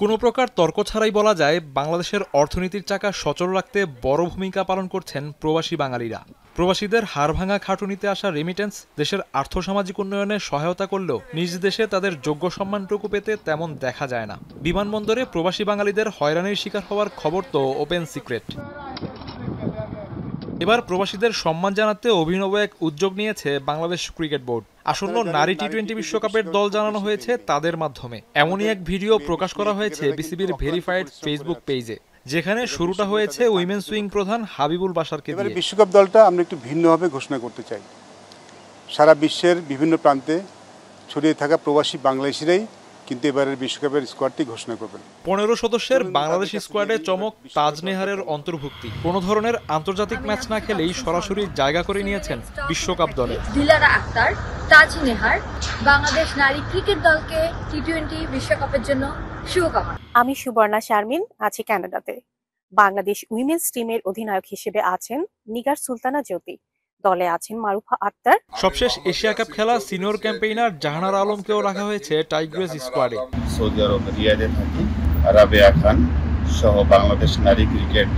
কোনো প্রকার তর্ক ছাড়াই বলা যায়, বাংলাদেশের অর্থনীতির চাকা সচল রাখতে বড় ভূমিকা পালন করছেন প্রবাসী বাঙালিরা। প্রবাসীদের হাড়ভাঙা খাটুনিতে আসা রেমিটেন্স দেশের আর্থসামাজিক উন্নয়নে সহায়তা করলেও নিজ দেশে তাদের যোগ্য সম্মানটুকু পেতে তেমন দেখা যায় না। বিমানবন্দরে প্রবাসী বাঙালিদের হয়রানির শিকার হওয়ার খবর তো ওপেন সিক্রেট। এবার প্রবাসীদের সম্মান জানাতে অভিনব এক উদ্যোগ নিয়েছে বাংলাদেশ ক্রিকেট বোর্ড। আসন্ন নারী টি-20 বিশ্বকাপের দল জানানো হয়েছে তাদের মাধ্যমে। এমনই এক ভিডিও প্রকাশ করা হয়েছে বিসিবির ভেরিফাইড ফেসবুক পেজে, যেখানে শুরুটা হয়েছে উইমেন্স উইং প্রধান হাবিবুল বাশারকে দিয়ে। বিশ্বকাপ দলটা আমরা একটু ভিন্নভাবে ঘোষণা করতে চাই। সারা বিশ্বের বিভিন্ন প্রান্তে ছড়িয়ে থাকা প্রবাসী বাংলাদেশিরাই কিন্তু এবারের বিশ্বকাপের স্কোয়াডটি ঘোষণা করবেন। 15 সদস্যের বাংলাদেশ স্কোয়াডে চমক তাজ নেহারের অন্তর্ভুক্তি। কোনো ধরনের আন্তর্জাতিক ম্যাচ না খেলেই সরাসরি জায়গা করে নিয়েছেন বিশ্বকাপ দলে। দিলারা আক্তার, তাজ নেহার বাংলাদেশ নারী ক্রিকেট দলকে টি-20 বিশ্বকাপের জন্য শুভকামনা। আমি সুবর্ণা শারমিন, আছি কানাডাতে। বাংলাদেশ উইমেন্স টিমের অধিনায়ক হিসেবে আছেন নিগার সুলতানা জ্যোতি, দলে আছেন মারুফা আক্তার। সবশেষ এশিয়া কাপ খেলা সিনিয়র ক্যাম্পেইনার জাহানারা আলমকেও রাখা হয়েছে টাইগ্রেস স্কোয়াডে। সৌদি আরব রিয়াদে থাকি। রাবেয়া খান সহ বাংলাদেশ নারী ক্রিকেট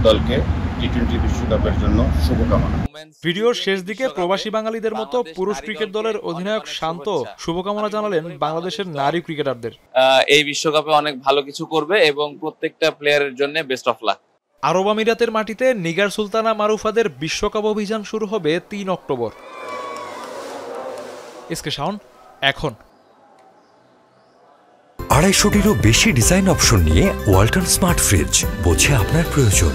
দলকে টি-20 বিশ্বকাপের জন্য শুভকামনা। ভিডিওর শেষ দিকে প্রবাসী বাঙালিদের মতো পুরুষ ক্রিকেট দলের অধিনায়ক শান্ত শুভকামনা জানালেন বাংলাদেশের নারী ক্রিকেটারদের। এই বিশ্বকাপে অনেক ভালো কিছু করবে এবং প্রত্যেকটা প্লেয়ারের জন্য বেস্ট অফ লাক। আরব আমিরাতের মাটিতে নিগার সুলতানা মারুফাদের বিশ্বকাপ অভিযান শুরু হবে 3 অক্টোবর। এসকে শাওন, এখন। 250-টিরও বেশি ডিজাইন অপশন নিয়ে ওয়ালটন স্মার্ট ফ্রিজ, বোঝে আপনার প্রয়োজন।